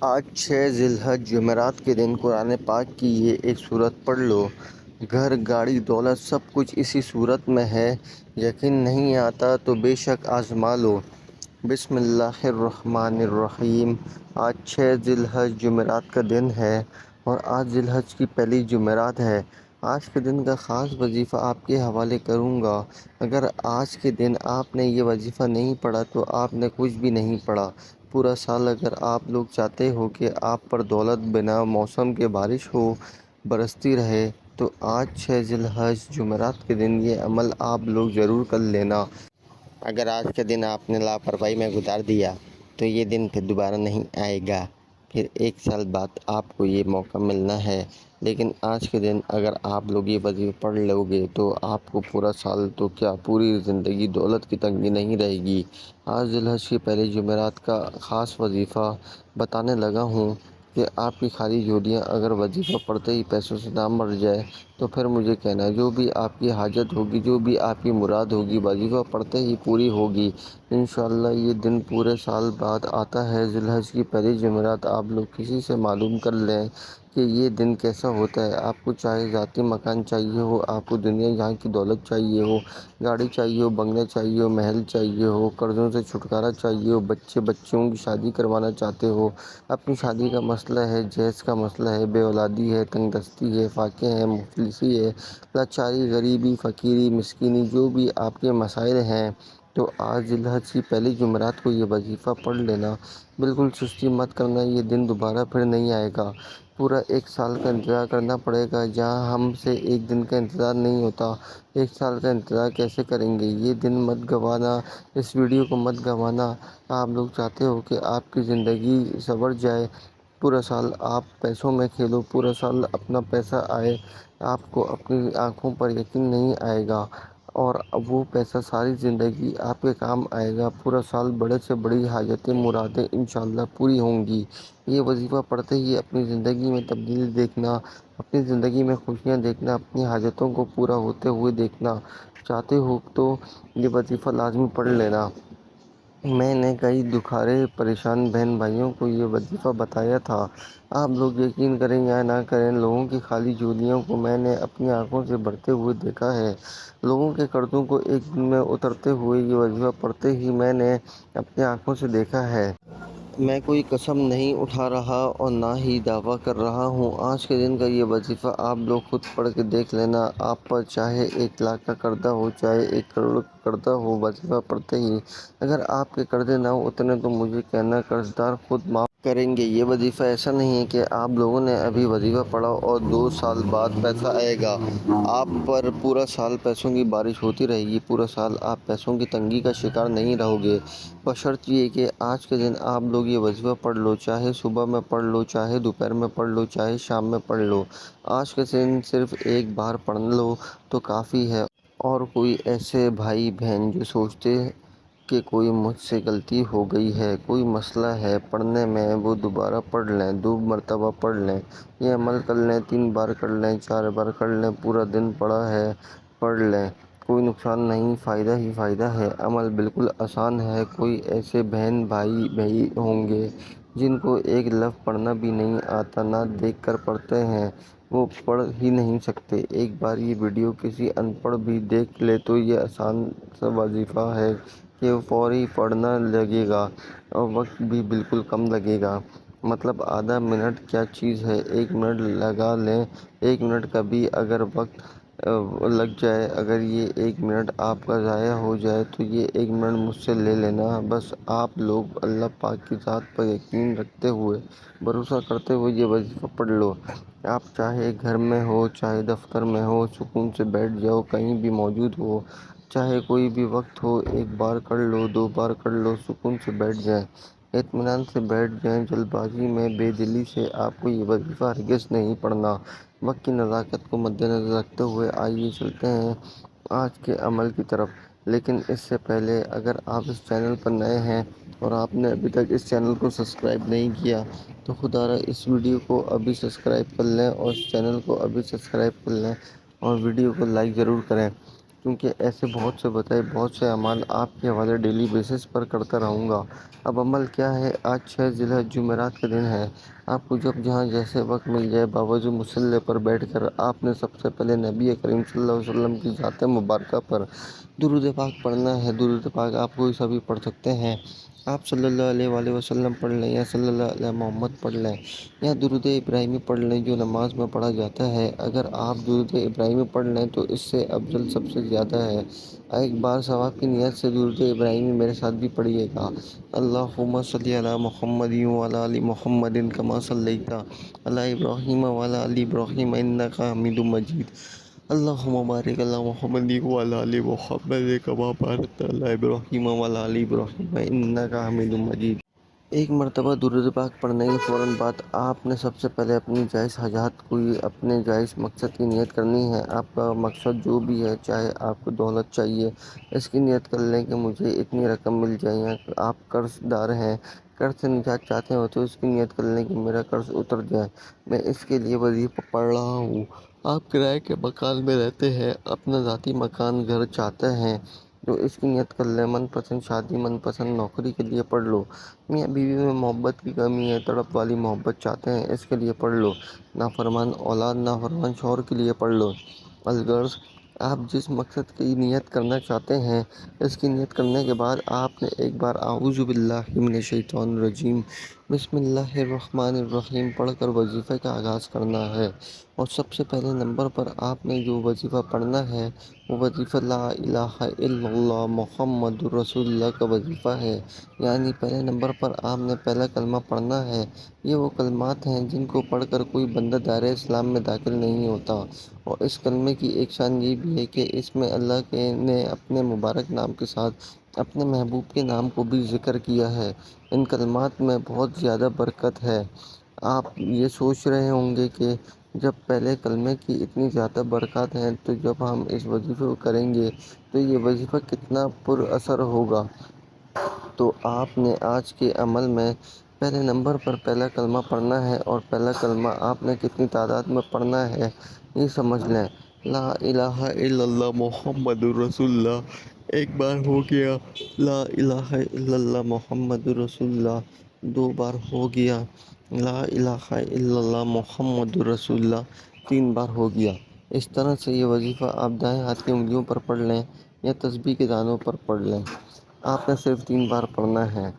آج 6 ذی الحج جمعرات کے دن قرآن پاک کی یہ ایک سورت پڑھ لو۔ گھر، گاڑی، دولت سب کچھ اسی سورت میں ہے۔ یقین نہیں آتا تو بے شک آزما لو۔ بسم اللہ الرحمن الرحیم۔ آج 6 ذی الحج جمعرات کا دن ہے اور آج ذی الحج کی پہلی جمعرات ہے۔ آج کے دن کا خاص وظیفہ آپ کے حوالے کروں گا۔ اگر آج کے دن آپ نے یہ وظیفہ نہیں پڑھا تو آپ نے کچھ بھی نہیں پڑھا۔ پورا سال اگر آپ لوگ چاہتے ہو کہ آپ پر دولت بنا موسم کے بارش ہو برستی رہے تو آج 6 ذی الحج جمعرات کے دن یہ عمل آپ لوگ ضرور کر لینا۔ اگر آج کے دن آپ نے لاپرواہی میں گزار دیا تو یہ دن پھر دوبارہ نہیں آئے گا۔ پھر 1 سال بعد آپ کو یہ موقع ملنا ہے۔ لیکن آج کے دن اگر آپ لوگ یہ وظیفہ پڑھ لو گے تو آپ کو پورا سال تو کیا پوری زندگی دولت کی تنگی نہیں رہے گی۔ آج ذی الحج کی پہلی جمعرات کا خاص وظیفہ بتانے لگا ہوں کہ آپ کی خالی جھولیاں اگر وظیفہ پڑھتے ہی پیسوں سے نہ بھر جائے تو پھر مجھے کہنا، جو بھی آپ کی حاجت ہوگی، جو بھی آپ کی مراد ہوگی وظیفہ پڑھتے ہی پوری ہوگی انشاءاللہ۔ یہ دن پورے سال بعد آتا ہے۔ ذی الحج کی پہلی جمعرات آپ لوگ کسی سے معلوم کر لیں کہ یہ دن کیسا ہوتا ہے۔ آپ کو چاہے ذاتی مکان چاہیے ہو، آپ کو دنیا جہاں کی دولت چاہیے ہو، گاڑی چاہیے ہو، بنگلے چاہیے ہو، محل چاہیے ہو، قرضوں سے چھٹکارا چاہیے ہو، بچوں کی شادی کروانا چاہتے ہو، اپنی شادی کا مسئلہ ہے، جہیز کا مسئلہ ہے، بے اولادی ہے، تنگ دستی ہے، فاقے ہیں، مفلسی ہے، لاچاری، غریبی، فقیری، مسکینی، جو بھی آپ کے مسائل ہیں تو آج ذی الحج کی پہلی جمعرات کو یہ وظیفہ پڑھ لینا۔ بالکل سستی مت کرنا، یہ دن دوبارہ پھر نہیں آئے گا۔ پورا 1 سال کا انتظار کرنا پڑے گا، جہاں ہم سے 1 دن کا انتظار نہیں ہوتا۔ 1 سال کا انتظار کیسے کریں گے؟ یہ دن مت گنوانا، اس ویڈیو کو مت گنوانا۔ آپ لوگ چاہتے ہو کہ آپ کی زندگی سنور جائے، پورا سال آپ پیسوں میں کھیلو، پورا سال اپنا پیسہ آئے، آپ کو اپنی آنکھوں پر یقین نہیں آئے گا اور وہ پیسہ ساری زندگی آپ کے کام آئے گا۔ پورا سال بڑے سے بڑی حاجتیں، مرادیں انشاءاللہ پوری ہوں گی۔ یہ وظیفہ پڑھتے ہی اپنی زندگی میں تبدیلی دیکھنا، اپنی زندگی میں خوشیاں دیکھنا، اپنی حاجتوں کو پورا ہوتے ہوئے دیکھنا چاہتے ہو تو یہ وظیفہ لازمی پڑھ لینا۔ میں نے کئی دکھارے پریشان بہن بھائیوں کو یہ وظیفہ بتایا تھا۔ آپ لوگ یقین کریں یا نہ کریں، لوگوں کی خالی جھولیوں کو میں نے اپنی آنکھوں سے بھرتے ہوئے دیکھا ہے۔ لوگوں کے قرضوں کو ایک دن میں اترتے ہوئے یہ وظیفہ پڑھتے ہی میں نے اپنی آنکھوں سے دیکھا ہے۔ میں کوئی قسم نہیں اٹھا رہا اور نہ ہی دعویٰ کر رہا ہوں۔ آج کے دن کا یہ وظیفہ آپ لوگ خود پڑھ کے دیکھ لینا۔ آپ پر چاہے 1 لاکھ کا قرضہ ہو، چاہے 1 کروڑ کا قرضہ ہو، وظیفہ پڑھتے ہی اگر آپ کے قرضے نہ اتریں تو مجھے کہنا، قرضدار خود معاف کریں گے۔ یہ وظیفہ ایسا نہیں ہے کہ آپ لوگوں نے ابھی وظیفہ پڑھا اور 2 سال بعد پیسہ آئے گا۔ آپ پر پورا سال پیسوں کی بارش ہوتی رہے گی، پورا سال آپ پیسوں کی تنگی کا شکار نہیں رہو گے، بشرط یہ کہ آج کے دن آپ لوگ یہ وظیفہ پڑھ لو۔ چاہے صبح میں پڑھ لو، چاہے دوپہر میں پڑھ لو، چاہے شام میں پڑھ لو۔ آج کے دن صرف 1 بار پڑھ لو تو کافی ہے۔ اور کوئی ایسے بھائی بہن جو سوچتے کہ کوئی مجھ سے غلطی ہو گئی ہے، کوئی مسئلہ ہے پڑھنے میں، وہ دوبارہ پڑھ لیں، 2 مرتبہ پڑھ لیں، یہ عمل کر لیں، 3 بار کر لیں، 4 بار کر لیں، پورا دن پڑھا ہے پڑھ لیں، کوئی نقصان نہیں، فائدہ ہی فائدہ ہے۔ عمل بالکل آسان ہے۔ کوئی ایسے بہن بھائی بھی ہوں گے جن کو 1 لفظ پڑھنا بھی نہیں آتا، نہ دیکھ کر پڑھتے ہیں، وہ پڑھ ہی نہیں سکتے۔ ایک بار یہ ویڈیو کسی ان پڑھ بھی دیکھ لے تو یہ آسان سا وظیفہ ہے کہ وہ فوری پڑھنے لگے گا اور وقت بھی بالکل کم لگے گا۔ مطلب آدھا منٹ کیا چیز ہے، 1 منٹ لگا لیں۔ 1 منٹ کا بھی اگر وقت لگ جائے، اگر یہ 1 منٹ آپ کا ضائع ہو جائے تو یہ 1 منٹ مجھ سے لے لینا۔ بس آپ لوگ اللہ پاک کی ذات پر یقین رکھتے ہوئے، بھروسہ کرتے ہوئے یہ وظیفہ پڑھ لو۔ آپ چاہے گھر میں ہو، چاہے دفتر میں ہو، سکون سے بیٹھ جاؤ، کہیں بھی موجود ہو، چاہے کوئی بھی وقت ہو، 1 بار کر لو، 2 بار کر لو، سکون سے بیٹھ جائیں، اطمینان سے بیٹھ جائیں۔ جلد بازی میں، بے دلی سے آپ کو یہ وظیفہ ہرگز نہیں پڑھنا۔ وقت کی نزاکت کو مد نظر رکھتے ہوئے آئیے چلتے ہیں آج کے عمل کی طرف۔ لیکن اس سے پہلے اگر آپ اس چینل پر نئے ہیں اور آپ نے ابھی تک اس چینل کو سبسکرائب نہیں کیا تو خدا را اس ویڈیو کو ابھی سبسکرائب کر لیں اور اس چینل کو ابھی سبسکرائب کر لیں اور ویڈیو کو لائک ضرور کریں۔ کیونکہ ایسے بہت سے بتائے بہت سے اعمال آپ کے حوالے ڈیلی بیسس پر کرتا رہوں گا۔ اب عمل کیا ہے؟ آج 6 ذی الحجہ جمعرات کا دن ہے۔ آپ کو جب جہاں جیسے وقت مل جائے باوضو مصلی پر بیٹھ کر آپ نے سب سے پہلے نبی کریم صلی اللہ علیہ وسلم کی ذات مبارکہ پر درود پاک پڑھنا ہے۔ درود پاک آپ کوئی سا بھی پڑھ سکتے ہیں۔ آپ صلی اللہ علیہ وآلہ وسلم پڑھ لیں یا صلی اللہ علیہ محمد پڑھ لیں یا درود ابراہیمی پڑھ لیں جو نماز میں پڑھا جاتا ہے۔ اگر آپ درود ابراہیمی پڑھ لیں تو اس سے افضل سب سے زیادہ ہے۔ ایک بار ثواب کی نیت سے درود ابراہیمی میرے ساتھ بھی پڑھیے گا۔ اللہم صلی علی محمد وعلی آل محمد کما صلیت علی ابراہیم وعلی آل ابراہیم انک حمید مجید۔ اللہم بارک علی محمد وعلی آل محمد کما بارکت علی ابراہیم وعلی آل ابراہیم انک حمید مجید۔ ایک مرتبہ درود پاک پڑھنے کے فوراً بعد آپ نے سب سے پہلے اپنی جائز حاجات کوئی اپنے جائز مقصد کی نیت کرنی ہے۔ آپ کا مقصد جو بھی ہے، چاہے آپ کو دولت چاہیے، اس کی نیت کر لیں کہ مجھے اتنی رقم مل جائے، یا آپ قرض دار ہیں، قرض سے نجات چاہتے ہو تو اس کی نیت کر لیں کہ میرا قرض اتر جائے، میں اس کے لیے وظیفہ پڑھ رہا ہوں۔ آپ کرائے کے مکان میں رہتے ہیں، اپنا ذاتی مکان گھر چاہتے ہیں تو اس کی نیت کر لیں۔ من پسند شادی، من پسند نوکری کے لیے پڑھ لو۔ میاں بیوی میں محبت کی کمی ہے، تڑپ والی محبت چاہتے ہیں، اس کے لیے پڑھ لو۔ نافرمان اولاد، نافرمان شوہر کے لیے پڑھ لو۔ الغرض آپ جس مقصد کی نیت کرنا چاہتے ہیں، اس کی نیت کرنے کے بعد آپ نے ایک بار اعوذ باللہ من الشیطان الرجیم بسم اللہ الرحمن الرحیم پڑھ کر وظیفے کا آغاز کرنا ہے۔ اور سب سے پہلے نمبر پر آپ نے جو وظیفہ پڑھنا ہے وہ وظیفہ لا الہ الا اللہ محمد رسول اللہ کا وظیفہ ہے۔ یعنی پہلے نمبر پر آپ نے پہلا کلمہ پڑھنا ہے۔ یہ وہ کلمات ہیں جن کو پڑھ کر کوئی بندہ دائرہ اسلام میں داخل نہیں ہوتا، اور اس کلمے کی ایک شان یہ بھی ہے کہ اس میں اللہ نے اپنے مبارک نام کے ساتھ اپنے محبوب کے نام کو بھی ذکر کیا ہے۔ ان کلمات میں بہت زیادہ برکت ہے۔ آپ یہ سوچ رہے ہوں گے کہ جب پہلے کلمے کی اتنی زیادہ برکات ہیں تو جب ہم اس وظیفے کو کریں گے تو یہ وظیفہ کتنا پر اثر ہوگا۔ تو آپ نے آج کے عمل میں پہلے نمبر پر پہلا کلمہ پڑھنا ہے، اور پہلا کلمہ آپ نے کتنی تعداد میں پڑھنا ہے یہ سمجھ لیں۔ لا الہ الا اللہ محمد رسول اللہ ایک بار ہو گیا۔ لا الہ الا اللہ محمد رسول اللہ 2 بار ہو گیا۔ لا الہ الا اللہ محمد رسول اللہ 3 بار ہو گیا۔ اس طرح سے یہ وظیفہ آپ دائیں ہاتھ کی انگلیوں پر پڑھ لیں یا تسبیح کے دانوں پر پڑھ لیں۔ آپ نے صرف 3 بار پڑھنا ہے۔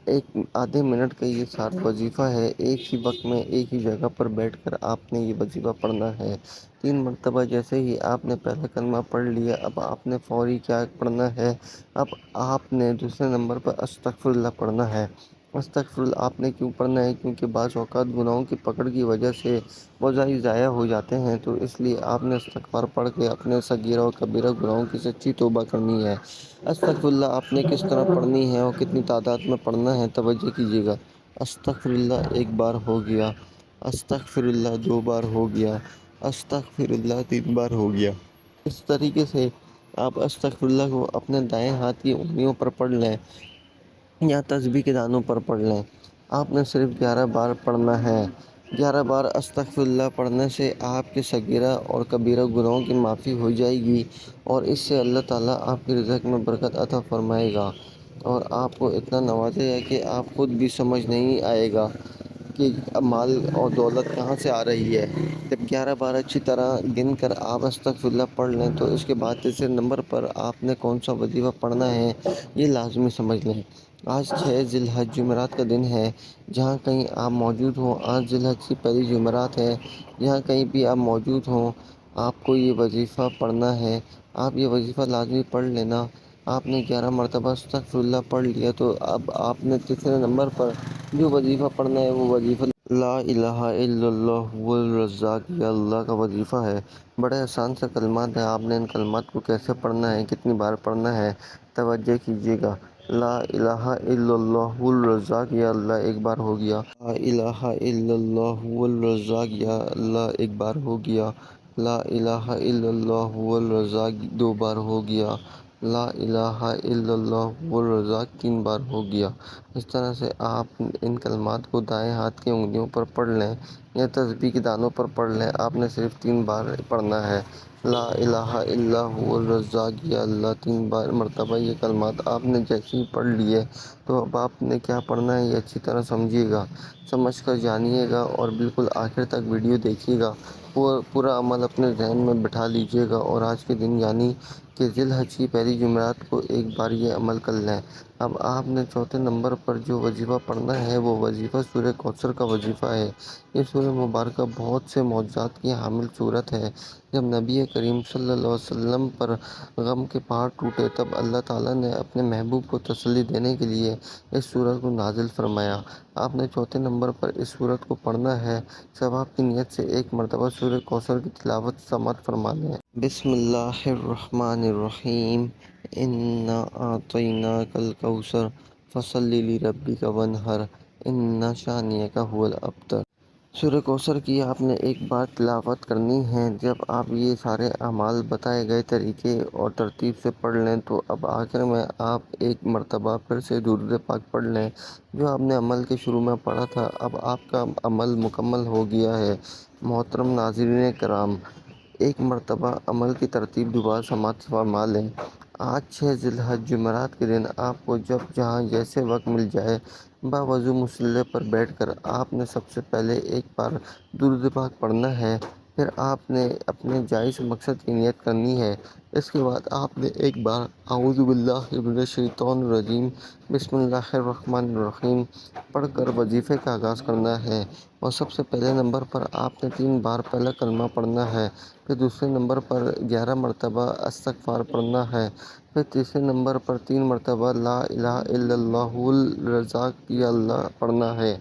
ایک آدھے منٹ کا یہ سارا وظیفہ ہے۔ ایک ہی وقت میں ایک ہی جگہ پر بیٹھ کر آپ نے یہ وظیفہ پڑھنا ہے 3 مرتبہ۔ جیسے ہی آپ نے پہلا کلمہ پڑھ لیا، اب آپ نے فوری کیا پڑھنا ہے؟ اب آپ نے دوسرے نمبر پر استغفر اللہ پڑھنا ہے۔ استغفر اللہ آپ نے کیوں پڑھنا ہے؟ کیونکہ بعض اوقات گناہوں کی پکڑ کی وجہ سے وہ ضائع ہو جاتے ہیں، تو اس لیے آپ نے استغفار پڑھ کے اپنے صغیرہ و کبیرہ گناہوں کی سچی توبہ کرنی ہے۔ استغفر اللہ آپ نے کس طرح پڑھنی ہے اور کتنی تعداد میں پڑھنا ہے، توجہ کیجیے گا۔ استغفر اللہ 1 بار ہو گیا۔ استغفر اللہ 2 بار ہو گیا۔ استغفر اللہ 3 بار ہو گیا۔ اس طریقے سے آپ استغفر اللہ کو اپنے دائیں ہاتھ کی انگلیوں پر پڑھ لیں یا تسبیح کے دانوں پر پڑھ لیں۔ آپ نے صرف 11 بار پڑھنا ہے۔ 11 بار استغفر اللہ پڑھنے سے آپ کے صغیرہ اور کبیرہ گناہوں کی معافی ہو جائے گی، اور اس سے اللہ تعالیٰ آپ کے رزق میں برکت عطا فرمائے گا، اور آپ کو اتنا نوازے گا کہ آپ خود بھی سمجھ نہیں آئے گا کہ مال اور دولت کہاں سے آ رہی ہے۔ جب 11 بار اچھی طرح گن کر آپ استغفر اللہ پڑھ لیں تو اس کے بعد تیسرے نمبر پر آپ نے کون سا وظیفہ پڑھنا ہے یہ لازمی سمجھ لیں۔ آج 6 ذی الحجہ جمعرات کا دن ہے۔ جہاں کہیں آپ موجود ہوں، آج ذی الحجہ کی پہلی جمعرات ہے، جہاں کہیں بھی آپ موجود ہوں، آپ کو یہ وظیفہ پڑھنا ہے۔ آپ یہ وظیفہ لازمی پڑھ لینا۔ آپ نے 11 مرتبہ استغفر اللہ پڑھ لیا تو اب آپ نے تیسرے نمبر پر جو وظیفہ پڑھنا ہے وہ وظیفہ لا الہ الا اللہ هو الرزاق یا اللہ کا وظیفہ ہے۔ بڑے آسان سے کلمات ہیں۔ آپ نے ان کلمات کو کیسے پڑھنا ہے، کتنی بار پڑھنا ہے، توجہ کیجیے گا۔ لا الہ الا اللہ هو الرزاق یا اللہ 1 بار ہو گیا۔ لا الہ الا اللہ هو الرزاق یا اللہ 1 بار ہو گیا۔ لا الہ الا اللہ هو الرزاق 2 بار ہو گیا۔ لا الہ الا اللہ هو الرزاق 3 بار ہو گیا۔ اس طرح سے آپ ان کلمات کو دائیں ہاتھ کی انگلیوں پر پڑھ لیں یا تسبیح کے دانوں پر پڑھ لیں۔ آپ نے صرف 3 بار پڑھنا ہے۔ لا الہ الا هو الرزاق، یا اللہ 3 بار مرتبہ یہ کلمات آپ نے جیسے ہی پڑھ لیے تو اب آپ نے کیا پڑھنا ہے یہ اچھی طرح سمجھیے گا، سمجھ کر جانیے گا اور بالکل آخر تک ویڈیو دیکھیے گا۔ پورا عمل اپنے ذہن میں بٹھا لیجیے گا اور آج کے دن یعنی کہ ذی الحج کی پہلی جمعرات کو ایک بار یہ عمل کر لیں۔ اب آپ نے چوتھے نمبر پر جو وظیفہ پڑھنا ہے وہ وظیفہ سورہ کوثر کا وظیفہ ہے۔ یہ سورہ مبارکہ بہت سے معجزات کی حامل سورت ہے۔ جب نبی کریم صلی اللہ علیہ وسلم پر غم کے پہاڑ ٹوٹے تب اللہ تعالیٰ نے اپنے محبوب کو تسلی دینے کے لیے اس سورت کو نازل فرمایا۔ آپ نے چوتھے نمبر پر اس سورت کو پڑھنا ہے۔ ثواب کی نیت سے ایک مرتبہ سورہ کوثر کی تلاوت سماعت فرما لیں۔ بسم اللہ الرحمن الرحیم۔ انا اعطیناک الکوثر فصل لربک وانحر ان شانئک ھو الابتر۔ سورہ کوثر کی آپ نے ایک بار تلاوت کرنی ہے۔ جب آپ یہ سارے اعمال بتائے گئے طریقے اور ترتیب سے پڑھ لیں تو اب آخر میں آپ ایک مرتبہ پھر سے درود پاک پڑھ لیں جو آپ نے عمل کے شروع میں پڑھا تھا۔ اب آپ کا عمل مکمل ہو گیا ہے۔ محترم ناظرین کرام، ایک مرتبہ عمل کی ترتیب دوبارہ سماعت فرما لیں۔ آج 6 ذی الحج جمعرات کے دن آپ کو جب جہاں جیسے وقت مل جائے باوضو مصلی پر بیٹھ کر آپ نے سب سے پہلے ایک بار درود پاک پڑھنا ہے، پھر آپ نے اپنے جائز مقصد کی نیت کرنی ہے۔ اس کے بعد آپ نے ایک بار اعوذ باللہ من الشیطان الرجیم بسم اللہ الرحمن الرحیم پڑھ کر وظیفے کا آغاز کرنا ہے اور سب سے پہلے نمبر پر آپ نے 3 بار پہلا کلمہ پڑھنا ہے، پھر دوسرے نمبر پر 11 مرتبہ استغفار پڑھنا ہے، پھر تیسرے نمبر پر 3 مرتبہ لا الہ الا اللہ ھو الرزاق یا اللہ پڑھنا ہے،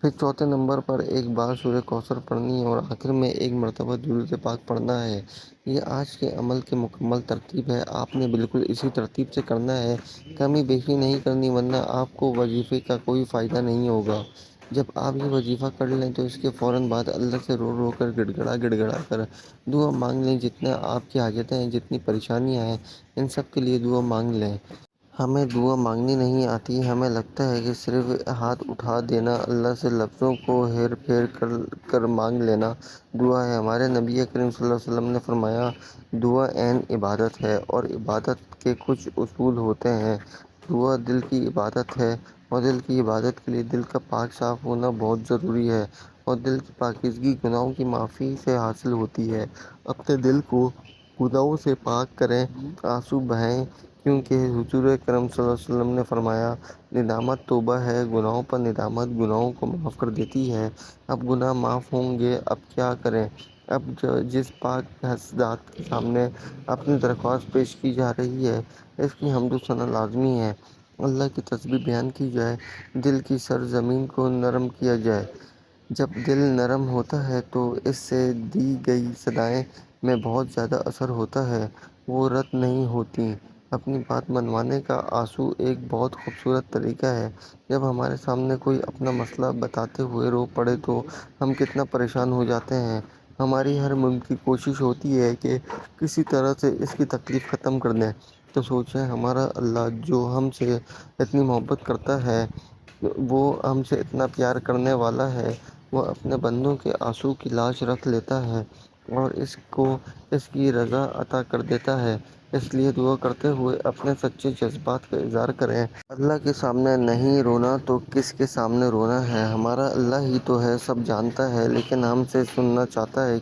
پھر چوتھے نمبر پر ایک بار سورہ کوثر پڑھنی ہے اور آخر میں ایک مرتبہ درود پاک پڑھنا ہے۔ یہ آج کے عمل کی مکمل ترتیب ہے۔ آپ نے بالکل اسی ترتیب سے کرنا ہے، کمی بیشی نہیں کرنی ورنہ آپ کو وظیفے کا کوئی فائدہ نہیں ہوگا۔ جب آپ یہ وظیفہ کر لیں تو اس کے فوراً بعد اللہ سے رو رو کر گڑ گڑا کر دعا مانگ لیں۔ جتنے آپ کی حاجتیں ہیں، جتنی پریشانیاں ہیں، ان سب کے لیے دعا مانگ لیں۔ ہمیں دعا مانگنی نہیں آتی، ہمیں لگتا ہے کہ صرف ہاتھ اٹھا دینا، اللہ سے لفظوں کو ہیر پھیر کر مانگ لینا دعا ہے۔ ہمارے نبی کریم صلی اللہ علیہ وسلم نے فرمایا، دعا عین عبادت ہے اور عبادت کے کچھ اصول ہوتے ہیں۔ دعا دل کی عبادت ہے اور دل کی عبادت کے لیے دل کا پاک صاف ہونا بہت ضروری ہے اور دل کی پاکیزگی گناہوں کی معافی سے حاصل ہوتی ہے۔ اپنے دل کو گناہوں سے پاک کریں، آنسو بہائیں، کیونکہ حضور اکرم صلی اللہ علیہ وسلم نے فرمایا، ندامت توبہ ہے، گناہوں پر ندامت گناہوں کو معاف کر دیتی ہے۔ اب گناہ معاف ہوں گے، اب کیا کریں؟ اب جس پاک ذات کے سامنے اپنی درخواست پیش کی جا رہی ہے، اس کی حمد و ثنا لازمی ہے۔ اللہ کی تسبیح بیان کی جائے، دل کی سرزمین کو نرم کیا جائے۔ جب دل نرم ہوتا ہے تو اس سے دی گئی صدائیں میں بہت زیادہ اثر ہوتا ہے، وہ رد نہیں ہوتیں۔ اپنی بات منوانے کا آنسو ایک بہت خوبصورت طریقہ ہے۔ جب ہمارے سامنے کوئی اپنا مسئلہ بتاتے ہوئے رو پڑے تو ہم کتنا پریشان ہو جاتے ہیں۔ ہماری ہر ممکن کوشش ہوتی ہے کہ کسی طرح سے اس کی تکلیف ختم کر دیں، تو سوچیں ہمارا اللہ جو ہم سے اتنی محبت کرتا ہے، وہ ہم سے اتنا پیار کرنے والا ہے، وہ اپنے بندوں کے آنسو کی لاش رکھ لیتا ہے اور اس کو اس کی رضا عطا کر دیتا ہے۔ اس لیے دعا کرتے ہوئے اپنے سچے جذبات کا اظہار کریں۔ اللہ کے سامنے نہیں رونا تو کس کے سامنے رونا ہے؟ ہمارا اللہ ہی تو ہے، سب جانتا ہے، لیکن ہم سے سننا چاہتا ہے۔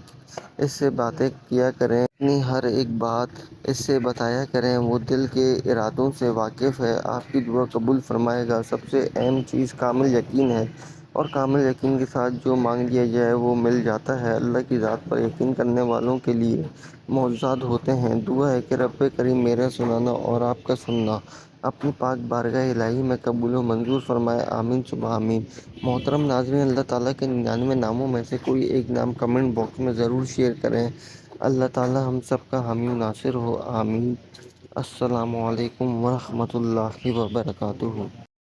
اس سے باتیں کیا کریں، اپنی ہر ایک بات اس سے بتایا کریں، وہ دل کے ارادوں سے واقف ہے، آپ کی دعا قبول فرمائے گا۔ سب سے اہم چیز کامل یقین ہے اور کامل یقین کے ساتھ جو مانگ لیا جائے وہ مل جاتا ہے۔ اللہ کی ذات پر یقین کرنے والوں کے لیے معجزات ہوتے ہیں۔ دعا ہے کہ رب کریم میرا سننا اور آپ کا سننا اپنی پاک بارگاہ الہی میں قبول و منظور فرمائے، آمین ثم آمین۔ محترم ناظرین، اللہ تعالیٰ کے 99 ناموں میں سے کوئی ایک نام کمنٹ باکس میں ضرور شیئر کریں۔ اللہ تعالیٰ ہم سب کا حامی و ناصر ہو، آمین۔ السلام علیکم ورحمۃ اللہ وبرکاتہ۔